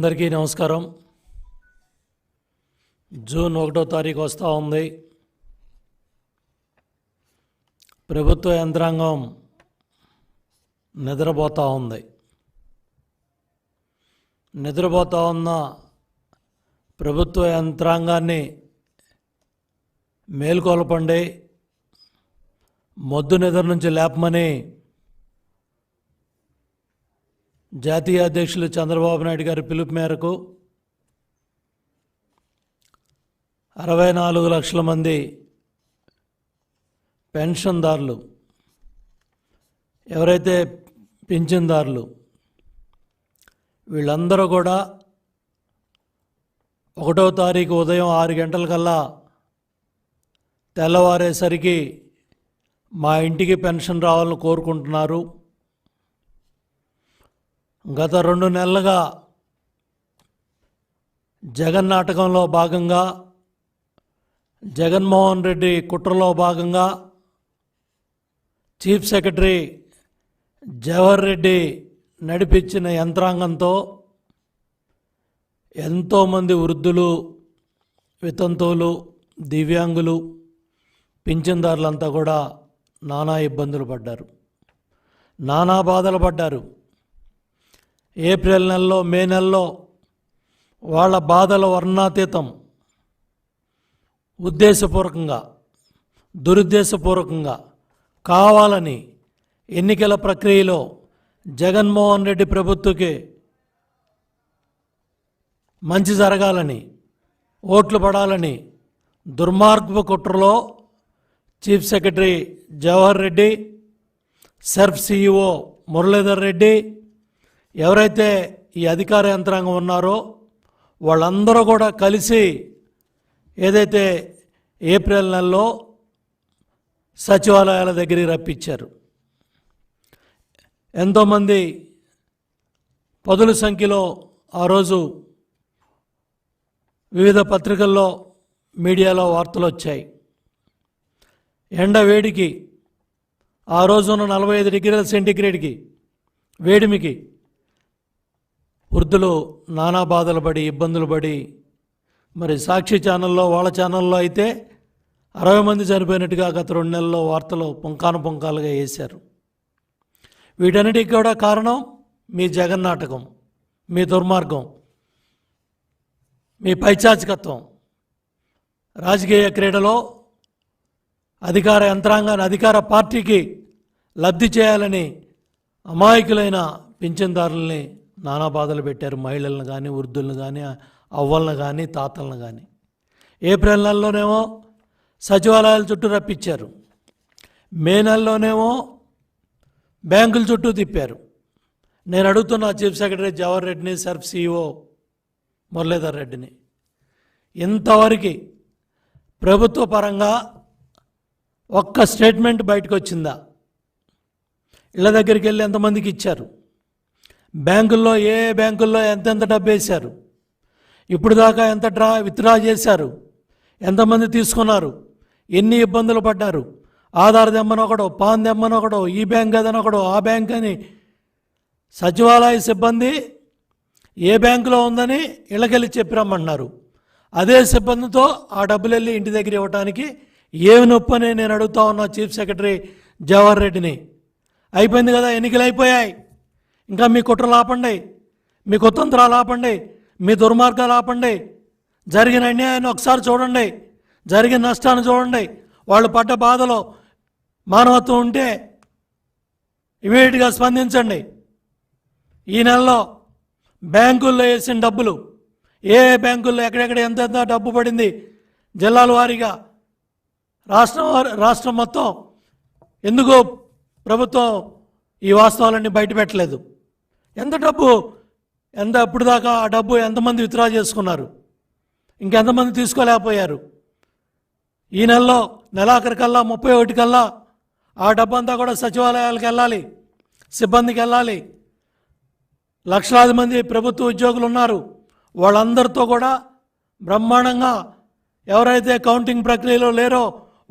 అందరికీ నమస్కారం. జూన్ 1వ తారీఖు వస్తూ ఉంది. ప్రభుత్వ యంత్రాంగం నిద్రపోతూ ఉంది. నిద్రపోతూ ఉన్న ప్రభుత్వ యంత్రాంగాన్ని మేల్కొల్పండి, మొద్దు నిద్ర నుంచి లేపమని జాతీయ అధ్యక్షులు చంద్రబాబు నాయుడు గారి పిలుపు మేరకు 64 లక్షల మంది పెన్షన్దారులు, ఎవరైతే పింఛన్దారులు, వీళ్ళందరూ కూడా 1వ తారీఖు ఉదయం 6 గంటలకల్లా తెల్లవారేసరికి మా ఇంటికి పెన్షన్ రావాలని కోరుకుంటున్నారు. గత 2 నెలలుగా జగన్ నాటకంలో భాగంగా, జగన్మోహన్ రెడ్డి కుట్రలో భాగంగా చీఫ్ సెక్రటరీ జవహర్ రెడ్డి నడిపించిన యంత్రాంగంతో ఎంతోమంది వృద్ధులు, వితంతువులు, దివ్యాంగులు, పింఛన్దారులంతా కూడా నానా ఇబ్బందులు పడ్డారు, నానా బాధలు పడ్డారు. ఏప్రిల్ నెలలో, మే నెలలో వాళ్ళ బాధల వర్ణాతీతం. ఉద్దేశపూర్వకంగా, దురుద్దేశపూర్వకంగా, కావాలని ఎన్నికల ప్రక్రియలో జగన్మోహన్ రెడ్డి ప్రభుత్వకి మంచి జరగాలని, ఓట్లు పడాలని దుర్మార్గపు కుట్రలో chief secretary Jawahar Reddy, SERP CEO Muralidhar Reddy, ఎవరైతే ఈ అధికార యంత్రాంగం ఉన్నారో వాళ్ళందరూ కూడా కలిసి ఏదైతే ఏప్రిల్ నెలలో సచివాలయాల దగ్గరికి రప్పించారు. ఎంతోమంది పదుల సంఖ్యలో ఆ రోజు వివిధ పత్రికల్లో, మీడియాలో వార్తలు వచ్చాయి. ఎండ వేడికి, ఆ రోజున 45 డిగ్రీల సెంటీగ్రేడ్కి వేడిమికి వృద్ధులు నానా బాధలు పడి, ఇబ్బందులు పడి, మరి సాక్షి ఛానల్లో, వాళ్ళ ఛానల్లో అయితే 60 మంది చనిపోయినట్టుగా గత 2 నెలల్లో వార్తలు పుంకానుగా వేశారు. వీటన్నిటికీ కూడా కారణం మీ జగన్ నాటకం, మీ దుర్మార్గం, మీ పైచాచికత్వం. రాజకీయ క్రీడలో అధికార యంత్రాంగాన్ని, అధికార పార్టీకి లబ్ధి చేయాలని అమాయకులైన పింఛన్దారుల్ని నానా బాధలు పెట్టారు. మహిళలను కానీ, వృద్ధులను కానీ, అవ్వలను కానీ, తాతలను కానీ. ఏప్రిల్ నెలలోనేమో సచివాలయాల చుట్టూ రప్పించారు, మే నెలలోనేమో బ్యాంకుల చుట్టూ తిప్పారు. నేను అడుగుతున్నా చీఫ్ సెక్రటరీ జవహర్ రెడ్డిని, సెర్ఫ్ సిఇఓ మురళీధర్ రెడ్డిని, ఇంతవరకు ప్రభుత్వ పరంగా ఒక్క స్టేట్మెంట్ బయటకు వచ్చిందా? ఇళ్ళ దగ్గరికి వెళ్ళి ఎంతమందికి ఇచ్చారు? బ్యాంకుల్లో ఏ బ్యాంకుల్లో ఎంతెంత డబ్బు వేశారు? ఇప్పుడు దాకా ఎంత విత్డ్రా చేశారు? ఎంతమంది తీసుకున్నారు? ఎన్ని ఇబ్బందులు పడ్డారు? ఆధార్ దెమ్మనొకడో, పాన్ దెమ్మనొకడో, ఈ బ్యాంక్ అదనొకడో, ఆ బ్యాంక్ అని సచివాలయ సిబ్బంది ఏ బ్యాంకులో ఉందని ఇళ్ళకెళ్ళి చెప్పిరమ్మన్నారు. అదే సిబ్బందితో ఆ డబ్బులు వెళ్ళి ఇంటి దగ్గర ఇవ్వడానికి ఏమి నొప్పని నేను అడుగుతా ఉన్నా చీఫ్ సెక్రటరీ జవహర్ రెడ్డిని. అయిపోయింది కదా, ఎన్నికలు అయిపోయాయి. ఇంకా మీ కుట్రలు ఆపండి, మీ కుతంత్రాలు ఆపండి, మీ దుర్మార్గాలు ఆపండి. జరిగిన అన్యాయాన్ని ఒకసారి చూడండి, జరిగిన నష్టాన్ని చూడండి, వాళ్ళు పడ్డ బాధలో మానవత్వం ఉంటే ఇమీడియట్గా స్పందించండి. ఈ నెలలో బ్యాంకుల్లో వేసిన డబ్బులు, ఏ బ్యాంకుల్లో ఎక్కడెక్కడ ఎంతెంత డబ్బు పడింది, జిల్లాల వారీగా, రాష్ట్రం మొత్తం ఎందుకు ప్రభుత్వం ఈ వాస్తవాలన్నీ బయట పెట్టలేదు? ఎంత డబ్బు, ఇప్పుడు దాకా ఆ డబ్బు ఎంతమంది విత్డ్రా చేసుకున్నారు, ఇంకెంతమంది తీసుకోలేకపోయారు? ఈ నెలలో నెలాఖరికల్లా 31 కల్లా ఆ డబ్బు అంతా కూడా సచివాలయాలకు వెళ్ళాలి, సిబ్బందికి వెళ్ళాలి. లక్షలాది మంది ప్రభుత్వ ఉద్యోగులు ఉన్నారు, వాళ్ళందరితో కూడా బ్రహ్మాండంగా ఎవరైతే కౌంటింగ్ ప్రక్రియలో లేరో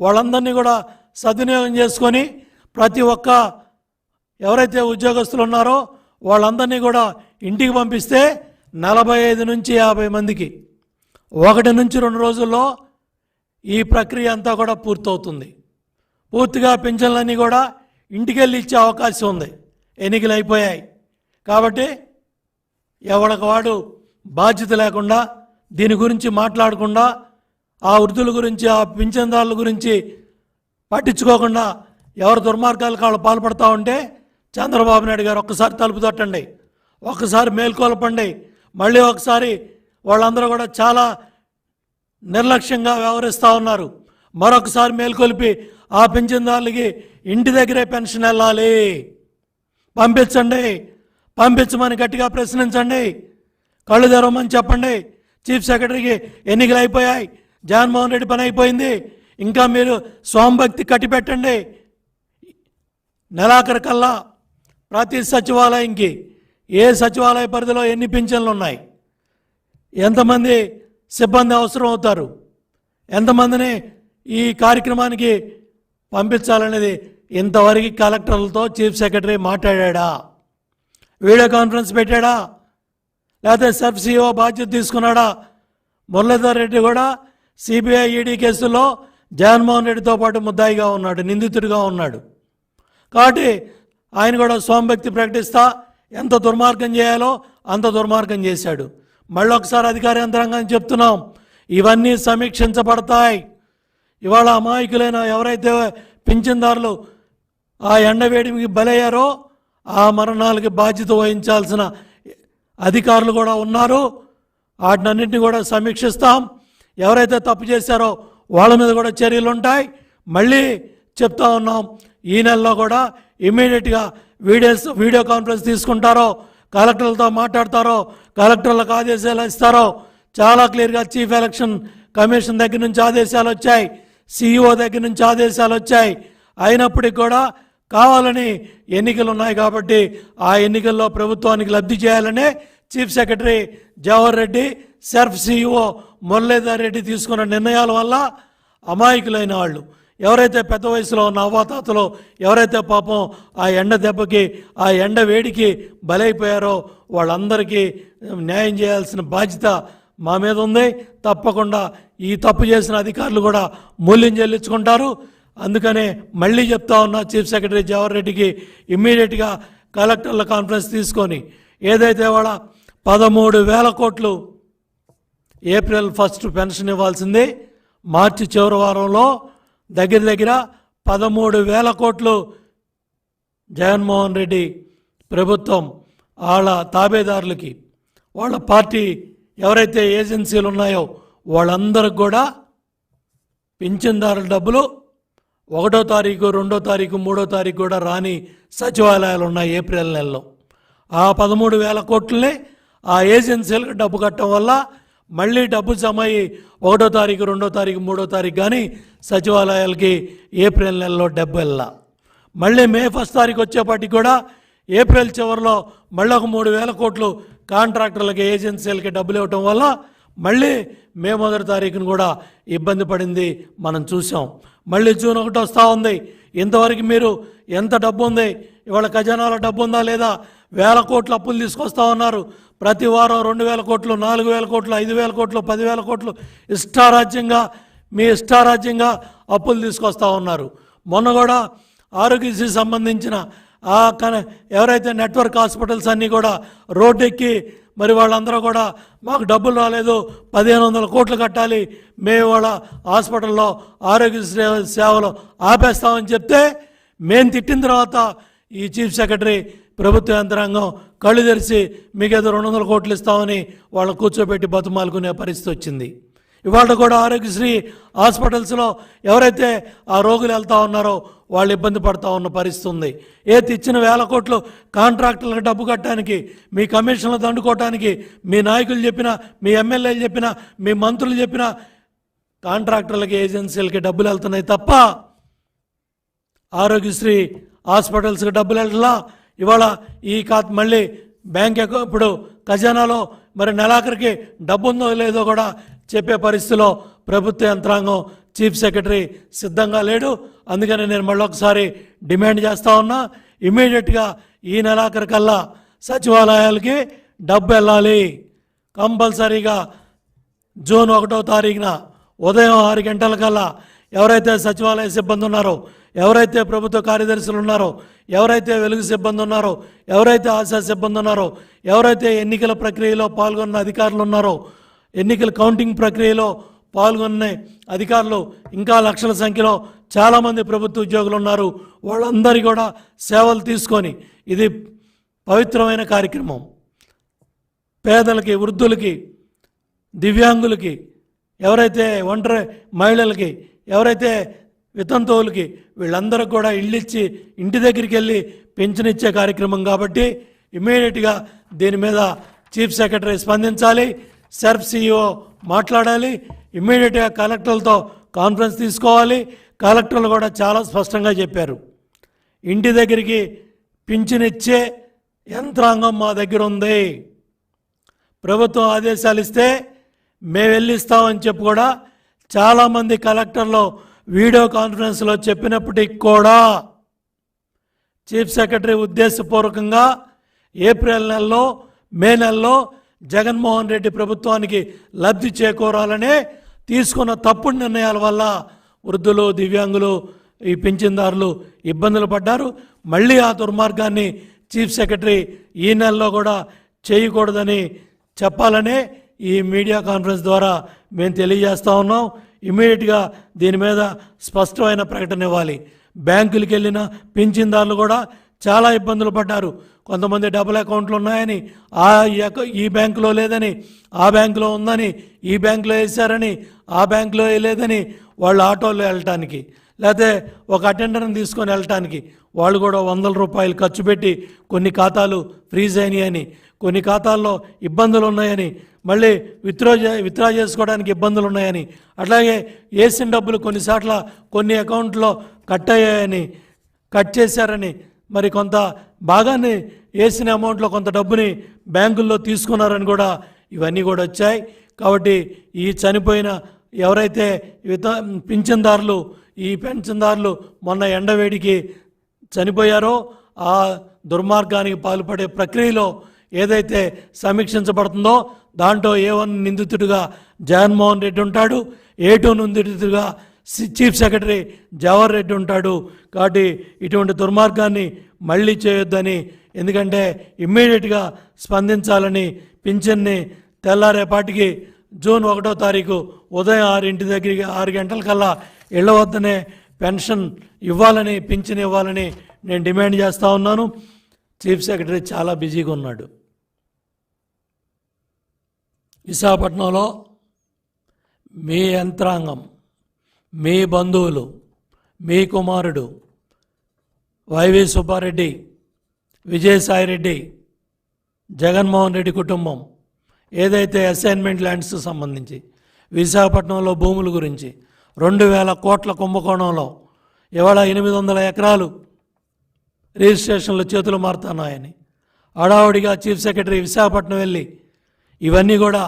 వాళ్ళందరినీ కూడా సద్వినియోగం చేసుకొని ప్రతి ఒక్క ఎవరైతే ఉద్యోగస్తులు ఉన్నారో వాళ్ళందరినీ కూడా ఇంటికి పంపిస్తే 45 నుంచి 50 మందికి 1 నుంచి 2 రోజుల్లో ఈ ప్రక్రియ అంతా కూడా పూర్తవుతుంది. పూర్తిగా పింఛన్లన్నీ కూడా ఇంటికెళ్ళి ఇచ్చే అవకాశం ఉంది. ఎన్నికలు అయిపోయాయి కాబట్టి ఎవరికి వాడు బాధ్యత లేకుండా, దీని గురించి మాట్లాడకుండా, ఆ వృద్ధుల గురించి, ఆ పింఛన్దారుల గురించి పట్టించుకోకుండా ఎవరు దుర్మార్గాలకు వాళ్ళు పాల్పడతా ఉంటే చంద్రబాబు నాయుడు గారు ఒక్కసారి తలుపు తట్టండి, ఒక్కసారి మేల్కొల్పండి. మళ్ళీ ఒకసారి వాళ్ళందరూ కూడా చాలా నిర్లక్ష్యంగా వ్యవహరిస్తూ ఉన్నారు. మరొకసారి మేల్కొల్పి ఆ పింఛన్దారులకి ఇంటి దగ్గరే పెన్షన్ వెళ్ళాలి, పంపించండి, పంపించమని గట్టిగా ప్రశ్నించండి, కళ్ళు తెరవమని చెప్పండి. చీఫ్ సెక్రటరీకి ఎన్నికలు అయిపోయాయి, జగన్మోహన్ రెడ్డి పని అయిపోయింది, ఇంకా మీరు స్వామిభక్తి కట్టిపెట్టండి. నెలాఖరు కల్లా ప్రతి సచివాలయంకి ఏ సచివాలయ పరిధిలో ఎన్ని పింఛన్లు ఉన్నాయి, ఎంతమంది సిబ్బంది అవసరం అవుతారు, ఎంతమందిని ఈ కార్యక్రమానికి పంపించాలనేది ఇంతవరకు కలెక్టర్లతో చీఫ్ సెక్రటరీ మాట్లాడా? వీడియో కాన్ఫరెన్స్ పెట్టాడా? లేకపోతే సబ్ సిఇఓ బాధ్యత తీసుకున్నాడా? మురళీధర్ రెడ్డి కూడా సిబిఐ ఈడీ కేసుల్లో జగన్మోహన్ రెడ్డితో పాటు ముద్దాయిగా ఉన్నాడు, నిందితుడిగా ఉన్నాడు. కాబట్టి ఆయన కూడా స్వామిభక్తి ప్రకటిస్తా ఎంత దుర్మార్గం చేయాలో అంత దుర్మార్గం చేశాడు. మళ్ళీ ఒకసారి అధికార యంత్రాంగాన్ని చెప్తున్నాం, ఇవన్నీ సమీక్షించబడతాయి. ఇవాళ అమాయకులైన ఎవరైతే పింఛన్దారులు ఆ ఎండవేడికి బలయ్యారో ఆ మరణాలకి బాధ్యత వహించాల్సిన అధికారులు కూడా ఉన్నారు. వాటినన్నింటినీ కూడా సమీక్షిస్తాం. ఎవరైతే తప్పు చేశారో వాళ్ళ మీద కూడా చర్యలు ఉంటాయి. మళ్ళీ చెప్తా ఉన్నాం, ఈ నెలలో కూడా ఇమ్మీడియట్గా వీడియో కాన్ఫరెన్స్ తీసుకుంటారో, కలెక్టర్లతో మాట్లాడతారో, కలెక్టర్లకు ఆదేశాలు ఇస్తారో చాలా క్లియర్గా చీఫ్ ఎలక్షన్ కమిషన్ దగ్గర నుంచి ఆదేశాలు వచ్చాయి, సిఇఓ దగ్గర నుంచి ఆదేశాలు వచ్చాయి. అయినప్పటికీ కూడా కావాలని ఎన్నికలు ఉన్నాయి కాబట్టి ఆ ఎన్నికల్లో ప్రభుత్వానికి లబ్ధి చేయాలనే chief secretary Jawahar Reddy, SERP CEO Muralidhar Reddy తీసుకున్న నిర్ణయాల వల్ల అమాయకులైన వాళ్ళు ఎవరైతే పెద్ద వయసులో ఉన్న అవ్వాతాతలో ఎవరైతే పాపం ఆ ఎండ దెబ్బకి, ఆ ఎండ వేడికి బలైపోయారో వాళ్ళందరికీ న్యాయం చేయాల్సిన బాధ్యత మా మీద ఉంది. తప్పకుండా ఈ తప్పు చేసిన అధికారులు కూడా మూల్యం చెల్లించుకుంటారు. అందుకనే మళ్ళీ చెప్తా ఉన్నా, చీఫ్ సెక్రటరీ జవహర్ రెడ్డికి ఇమ్మీడియట్గా కలెక్టర్ల కాన్ఫరెన్స్ తీసుకొని ఏదైతే వాళ్ళ 13,000 కోట్లు ఏప్రిల్ 1 పెన్షన్ ఇవ్వాల్సింది, మార్చి చివరి వారంలో దగ్గర 13,000 కోట్లు జగన్మోహన్ రెడ్డి ప్రభుత్వం వాళ్ళ తాబేదారులకి, వాళ్ళ పార్టీ ఎవరైతే ఏజెన్సీలు ఉన్నాయో వాళ్ళందరికి కూడా పింఛన్దారుల డబ్బులు 1వ తారీఖు, 2వ తారీఖు, 3వ తారీఖు కూడా రాని సచివాలయాలు ఉన్నాయి ఏప్రిల్ నెలలో. ఆ 13,000 కోట్లని ఆ ఏజెన్సీలకు డబ్బు కట్టడం వల్ల మళ్ళీ డబ్బు జమ అయ్యి 1వ తారీఖు, 2వ తారీఖు, 3వ తారీఖు కానీ సచివాలయాలకి ఏప్రిల్ నెలలో డబ్బు వెళ్ళా. మళ్ళీ మే 1 తారీఖు వచ్చేపాటికి కూడా ఏప్రిల్ చివరిలో మళ్ళీ ఒక 3,000 కోట్లు కాంట్రాక్టర్లకి, ఏజెన్సీలకి డబ్బులు ఇవ్వటం వల్ల మళ్ళీ మే 1 తారీఖును కూడా ఇబ్బంది పడింది మనం చూసాం. మళ్ళీ జూన్ 1 వస్తూ ఉంది. ఇంతవరకు మీరు ఎంత డబ్బు ఉంది, ఇవాళ ఖజానాలో డబ్బు ఉందా లేదా? 1,000 కోట్లు అప్పులు తీసుకొస్తా ఉన్నారు. ప్రతి వారం 2,000 కోట్లు, 4,000 కోట్లు, 5,000 కోట్లు, 10,000 కోట్లు ఇష్టారాజ్యంగా మీ ఇష్టారాజ్యంగా అప్పులు తీసుకొస్తా ఉన్నారు. మొన్న కూడా ఆరోగ్యశ్రీ సంబంధించిన ఎవరైతే నెట్వర్క్ హాస్పిటల్స్ అన్నీ కూడా రోడ్డెక్కి మరి వాళ్ళందరూ కూడా మాకు డబ్బులు రాలేదు, 1,500 కోట్లు కట్టాలి, మేము వాళ్ళ హాస్పిటల్లో ఆరోగ్యశ్రీ సేవలు ఆపేస్తామని చెప్తే మేము తిట్టిన తర్వాత ఈ చీఫ్ సెక్రటరీ ప్రభుత్వ యంత్రాంగం కళ్ళు తెరిచి మీకేదో 200 కోట్లు ఇస్తామని వాళ్ళు కూర్చోబెట్టి బతుమాలుకునే పరిస్థితి వచ్చింది. ఇవాళ కూడా ఆరోగ్యశ్రీ హాస్పిటల్స్లో ఎవరైతే ఆ రోగులు వెళ్తూ ఉన్నారో వాళ్ళు ఇబ్బంది పడుతూ ఉన్న పరిస్థితి ఉంది. తెచ్చిన 1,000 కోట్లు కాంట్రాక్టర్లకు డబ్బు కట్టడానికి, మీ కమిషన్లు దండుకోవటానికి మీ నాయకులు చెప్పినా, మీ ఎమ్మెల్యేలు చెప్పినా, మీ మంత్రులు చెప్పినా కాంట్రాక్టర్లకి, ఏజెన్సీలకి డబ్బులు వెళ్తున్నాయి తప్ప ఆరోగ్యశ్రీ హాస్పిటల్స్కి డబ్బులు వెళ్ళలా. ఇవాళ ఈ మళ్ళీ బ్యాంక్ ఇప్పుడు ఖజానాలో మరి నెలాఖరికి డబ్బు ఉందో లేదో కూడా చెప్పే పరిస్థితిలో ప్రభుత్వ యంత్రాంగం, చీఫ్ సెక్రటరీ సిద్ధంగా లేడు. అందుకని నేను మళ్ళీ ఒకసారి డిమాండ్ చేస్తూ ఉన్నా, ఇమ్మీడియట్గా ఈ నెలాఖరు కల్లా సచివాలయాలకి డబ్బు వెళ్ళాలి. కంపల్సరీగా జూన్ 1వ తారీఖున ఉదయం 6 గంటలకల్లా ఎవరైతే సచివాలయ సిబ్బంది ఉన్నారో, ఎవరైతే ప్రభుత్వ కార్యదర్శులు ఉన్నారో, ఎవరైతే వెలుగు సిబ్బంది ఉన్నారో, ఎవరైతే ఆశా సిబ్బంది ఉన్నారో, ఎవరైతే ఎన్నికల ప్రక్రియలో పాల్గొన్న అధికారులు ఉన్నారో, ఎన్నికల కౌంటింగ్ ప్రక్రియలో పాల్గొన్న అధికారులు ఇంకా లక్షల సంఖ్యలో చాలామంది ప్రభుత్వ ఉద్యోగులు ఉన్నారు. వాళ్ళందరి కూడా సేవలు తీసుకొని ఇది పవిత్రమైన కార్యక్రమం. పేదలకి, వృద్ధులకి, దివ్యాంగులకి, ఎవరైతే ఒంటరి మహిళలకి, ఎవరైతే వితంతువులకి, వీళ్ళందరూ కూడా ఇళ్ళు ఇచ్చి ఇంటి దగ్గరికి వెళ్ళి పెన్షన్ ఇచ్చే కార్యక్రమం కాబట్టి ఇమ్మీడియట్గా దీని మీద చీఫ్ సెక్రటరీ స్పందించాలి. సెర్ఫ్ CEO మాట్లాడాలి. ఇమ్మీడియట్గా కలెక్టర్లతో కాన్ఫరెన్స్ తీసుకోవాలి. కలెక్టర్లు కూడా చాలా స్పష్టంగా చెప్పారు, ఇంటి దగ్గరికి పింఛన్ ఇచ్చే యంత్రాంగం మా దగ్గర ఉంది, ప్రభుత్వం ఆదేశాలు ఇస్తే మేము వెళ్ళిస్తామని చెప్పి కూడా చాలామంది కలెక్టర్లు వీడియో కాన్ఫరెన్స్లో చెప్పినప్పటికీ కూడా చీఫ్ సెక్రటరీ ఉద్దేశపూర్వకంగా ఏప్రిల్ నెలలో, మే నెలలో జగన్మోహన్ రెడ్డి ప్రభుత్వానికి లబ్ధి చేకూరాలనే తీసుకున్న తప్పుడు నిర్ణయాల వల్ల వృద్ధులు, దివ్యాంగులు, ఈ పింఛన్దారులు ఇబ్బందులు పడ్డారు. మళ్ళీ ఆ దుర్మార్గాన్ని చీఫ్ సెక్రటరీ ఈ నెలలో కూడా చేయకూడదని చెప్పాలనే ఈ మీడియా కాన్ఫరెన్స్ ద్వారా మేము తెలియజేస్తూ ఉన్నాం. ఇమ్మీడియట్గా దీని మీద స్పష్టమైన ప్రకటన ఇవ్వాలి. బ్యాంకులకు వెళ్ళిన పింఛన్దారులు కూడా చాలా ఇబ్బందులు పడ్డారు. కొంతమంది డబుల్ అకౌంట్లు ఉన్నాయని, ఈ బ్యాంకులో లేదని, ఆ బ్యాంకులో ఉందని, ఈ బ్యాంకులో వేశారని, ఆ బ్యాంకులో వేయలేదని వాళ్ళు ఆటోలో వెళ్ళటానికి, లేకపోతే ఒక అటెండర్ని తీసుకొని వెళ్ళటానికి వాళ్ళు కూడా ₹100 ఖర్చు పెట్టి కొన్ని ఖాతాలు ఫ్రీజ్ అయినాయని, కొన్ని ఖాతాల్లో ఇబ్బందులు ఉన్నాయని, మళ్ళీ విత్డ్రా చేసుకోవడానికి ఇబ్బందులు ఉన్నాయని, అట్లాగే వేసిన డబ్బులు కొన్నిసార్లు కొన్ని అకౌంట్లో కట్ అయ్యాయని, కట్ చేశారని, మరి కొంత భాగాన్ని వేసిన అమౌంట్లో కొంత డబ్బుని బ్యాంకుల్లో తీసుకున్నారని కూడా ఇవన్నీ కూడా వచ్చాయి. కాబట్టి ఈ చనిపోయిన ఎవరైతే పింఛన్దారులు, ఈ పెన్షన్దారులు మొన్న ఎండవేడికి చనిపోయారో ఆ దుర్మార్గానికి పాల్పడే ప్రక్రియలో ఏదైతే సమీక్షించబడుతుందో దాంట్లో A1 నిందితుడిగా జగన్మోహన్ రెడ్డి ఉంటాడు, A2 నిందితుడిగా చీఫ్ సెక్రటరీ జవహర్ రెడ్డి ఉంటాడు. కాబట్టి ఇటువంటి దుర్మార్గాన్ని మళ్ళీ చేయొద్దని, ఎందుకంటే ఇమ్మీడియట్గా స్పందించాలని, పింఛన్ని తెల్లారేపాటికి జూన్ 1వ తారీఖు ఉదయం 6 గంటలకల్లా ఇళ్ల వద్దనే పెన్షన్ ఇవ్వాలని, పింఛన్ ఇవ్వాలని నేను డిమాండ్ చేస్తూ ఉన్నాను. చీఫ్ సెక్రటరీ చాలా బిజీగా ఉన్నాడు. విశాఖపట్నంలో మీ యంత్రాంగం, మీ బంధువులు, మీ కుమారుడు వైవి సుబ్బారెడ్డి, విజయసాయిరెడ్డి, జగన్మోహన్ రెడ్డి కుటుంబం ఏదైతే అసైన్మెంట్ ల్యాండ్స్ సంబంధించి విశాఖపట్నంలో భూముల గురించి 2000 కోట్ల కుంభకోణంలో ఇవాళ 800 ఎకరాలు రిజిస్ట్రేషన్లు చేతులు మారుతున్నాయని హడావుడిగా చీఫ్ సెక్రటరీ విశాఖపట్నం వెళ్ళి ఇవన్నీ కూడా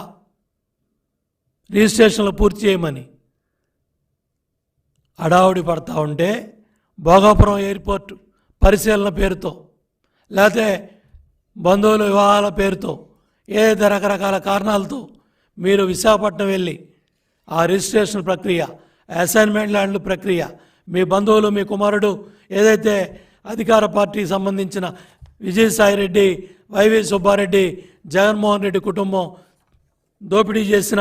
రిజిస్ట్రేషన్లు పూర్తి చేయమని హడావుడి పడతా ఉంటే, భోగాపురం ఎయిర్పోర్ట్ పరిశీలన పేరుతో, లేకపోతే బంధువుల వివాహాల పేరుతో, ఏదైతే రకరకాల కారణాలతో మీరు విశాఖపట్నం వెళ్ళి ఆ రిజిస్ట్రేషన్ ప్రక్రియ, అసైన్మెంట్ ల్యాండ్ల ప్రక్రియ, మీ బంధువులు, మీ కుమారుడు ఏదైతే అధికార పార్టీకి సంబంధించిన విజయసాయిరెడ్డి, వైవి సుబ్బారెడ్డి, జగన్మోహన్ రెడ్డి కుటుంబం దోపిడీ చేసిన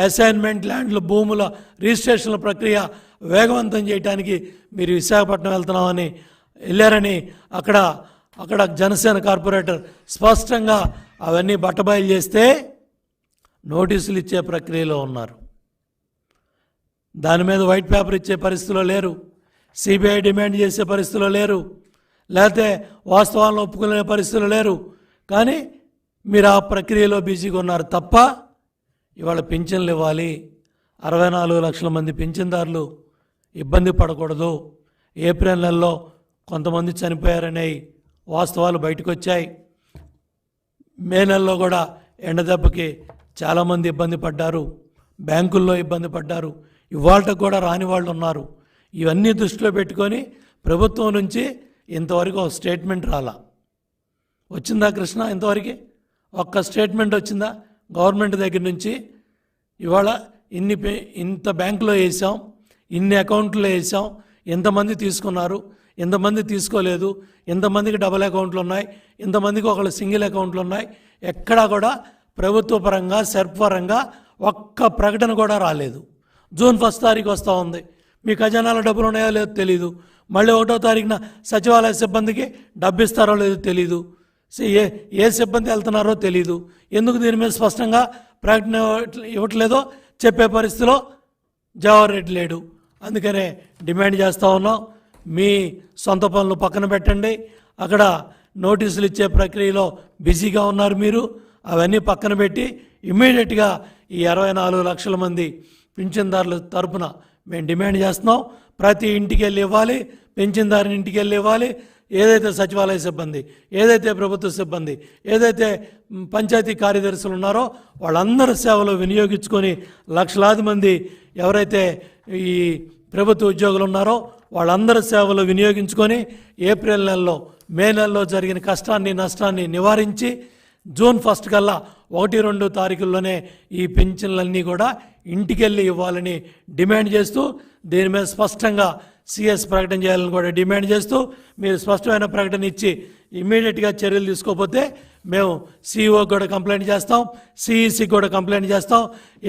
అసైన్మెంట్ ల్యాండ్ల భూముల రిజిస్ట్రేషన్ల ప్రక్రియ వేగవంతం చేయడానికి మీరు విశాఖపట్నం వెళ్తున్నామని వెళ్ళారని అక్కడ జనసేన కార్పొరేటర్ స్పష్టంగా అవన్నీ బట్టబయలు చేస్తే నోటీసులు ఇచ్చే ప్రక్రియలో ఉన్నారు. దాని మీద వైట్ పేపర్ ఇచ్చే పరిస్థితిలో లేరు, సిబిఐ డిమాండ్ చేసే పరిస్థితిలో లేరు, లేకపోతే వాస్తవాలను ఒప్పుకునే పరిస్థితిలో లేరు. కానీ మీరు ఆ ప్రక్రియలో బిజీగా ఉన్నారు తప్ప ఇవాళ పింఛన్లు ఇవ్వాలి, 64 లక్షల మంది పింఛన్దారులు ఇబ్బంది పడకూడదు, ఏప్రిల్ నెలలో కొంతమంది చనిపోయారనే వాస్తవాలు బయటకు వచ్చాయి, మే నెలలో కూడా ఎండదెబ్బకి చాలామంది ఇబ్బంది పడ్డారు, బ్యాంకుల్లో ఇబ్బంది పడ్డారు, ఇవాళకు కూడా రాని వాళ్ళు ఉన్నారు. ఇవన్నీ దృష్టిలో పెట్టుకొని ప్రభుత్వం నుంచి ఇంతవరకు ఒక స్టేట్మెంట్ రాలా. వచ్చిందా కృష్ణ? ఇంతవరకు ఒక్క స్టేట్మెంట్ వచ్చిందా? గవర్నమెంట్ దగ్గర నుంచి ఇవాళ ఇంత బ్యాంకులో వేసాం, ఇన్ని అకౌంట్లో వేసాం, ఎంతమంది తీసుకున్నారు, ఎంతమంది తీసుకోలేదు, ఎంతమందికి డబుల్ అకౌంట్లు ఉన్నాయి, ఎంతమందికి ఒకళ్ళు సింగిల్ అకౌంట్లు ఉన్నాయి, ఎక్కడా కూడా ప్రభుత్వ పరంగా సెర్ప్ పరంగా ఒక్క ప్రకటన కూడా రాలేదు. జూన్ 1 తారీఖు వస్తూ ఉంది, మీ ఖజానాలో డబ్బులు ఉన్నాయో లేదో తెలీదు. మళ్ళీ 1వ తారీఖున సచివాలయ సిబ్బందికి డబ్బు ఇస్తారో లేదో తెలీదు. ఏ సిబ్బంది వెళ్తున్నారో తెలీదు. ఎందుకు దీని మీద స్పష్టంగా ప్రకటన ఇవ్వట్లేదో చెప్పే పరిస్థితిలో జవహర్ రెడ్డి లేడు. అందుకనే డిమాండ్ చేస్తూ ఉన్నాం, మీ సొంత పనులు పక్కన పెట్టండి. అక్కడ నోటీసులు ఇచ్చే ప్రక్రియలో బిజీగా ఉన్నారు మీరు. అవన్నీ పక్కన పెట్టి ఇమ్మీడియట్గా ఈ 24 లక్షల మంది పింఛన్దారుల తరపున మేము డిమాండ్ చేస్తున్నాం. ప్రతి ఇంటికి వెళ్ళి ఇవ్వాలి, పింఛన్దారుని ఇంటికి వెళ్ళి ఇవ్వాలి. ఏదైతే సచివాలయ సిబ్బంది, ఏదైతే ప్రభుత్వ సిబ్బంది, ఏదైతే పంచాయతీ కార్యదర్శులు ఉన్నారో వాళ్ళందరి సేవలు వినియోగించుకొని లక్షలాది మంది ఎవరైతే ఈ ప్రభుత్వ ఉద్యోగులు ఉన్నారో వాళ్ళందరి సేవలు వినియోగించుకొని ఏప్రిల్ నెలలో, మే నెలలో జరిగిన కష్టాన్ని నష్టాన్ని నివారించి జూన్ 1 కల్లా 1-2 తారీఖుల్లోనే ఈ పింఛన్లన్నీ కూడా ఇంటికెళ్ళి ఇవ్వాలని డిమాండ్ చేస్తూ, దీని మీద స్పష్టంగా సిఎస్ ప్రకటన చేయాలని కూడా డిమాండ్ చేస్తూ, మీరు స్పష్టమైన ప్రకటన ఇచ్చి ఇమ్మీడియట్గా చర్యలు తీసుకోకపోతే మేము సిఇఓకి కూడా కంప్లైంట్ చేస్తాం, సిఈసికి కూడా కంప్లైంట్ చేస్తాం.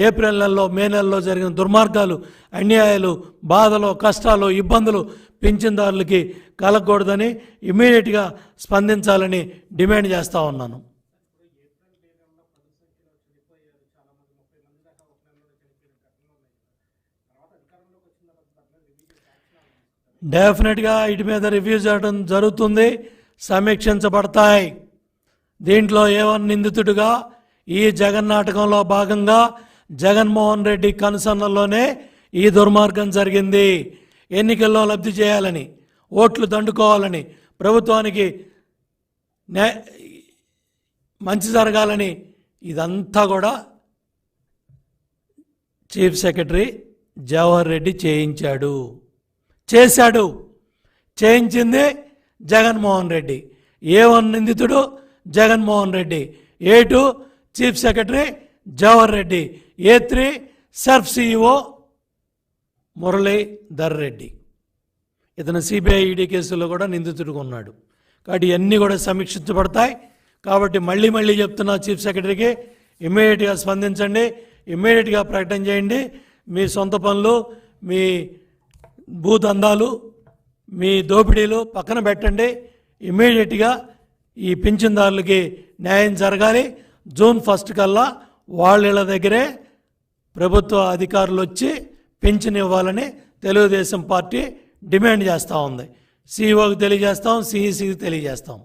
ఏప్రిల్ నెలలో, మే నెలలో జరిగిన దుర్మార్గాలు, అన్యాయాలు, బాధలు, కష్టాలు, ఇబ్బందులు పింఛన్దారులకి కలగకూడదని ఇమ్మీడియట్గా స్పందించాలని డిమాండ్ చేస్తూ ఉన్నాను. డెఫినెట్గా వీటి మీద రివ్యూ చేయడం జరుగుతుంది, సమీక్షించబడతాయి. దీంట్లో ఏవన్ నిందితుడిగా ఈ జగన్ నాటకంలో భాగంగా జగన్మోహన్ రెడ్డి కనుసన్నల్లోనే ఈ దుర్మార్గం జరిగింది. ఎన్నికల్లో లబ్ధి చేయాలని, ఓట్లు దండుకోవాలని, ప్రభుత్వానికి మంచి జరగాలని ఇదంతా కూడా చీఫ్ సెక్రటరీ జవహర్ రెడ్డి చేశాడు. చేయించింది జగన్మోహన్ రెడ్డి. A1 నిందితుడు Jaganmohan Reddy, A2 chief secretary Jawahar Reddy, A3 Surf CEO Muralidhar Reddy. ఇతను సిబిఐ ఈడీ కేసులో కూడా నిందితుడుగా ఉన్నాడు. కాబట్టి ఇవన్నీ కూడా సమీక్షించబడతాయి. కాబట్టి మళ్ళీ చెప్తున్నా, చీఫ్ సెక్రటరీకి ఇమ్మీడియట్గా స్పందించండి, ఇమ్మీడియట్గా ప్రకటన చేయండి. మీ సొంత పనులు, మీ భూదందాలు, మీ దోపిడీలు పక్కన పెట్టండి. ఇమ్మీడియట్గా ఈ పింఛన్దారులకి న్యాయం జరగాలి. జూన్ 1 కల్లా వాళ్ళ దగ్గరే ప్రభుత్వ అధికారులు వచ్చి పింఛన్ ఇవ్వాలని తెలుగుదేశం పార్టీ డిమాండ్ చేస్తూ ఉంది. సిఇఓకి తెలియజేస్తాం, సిఈసికి తెలియజేస్తాం.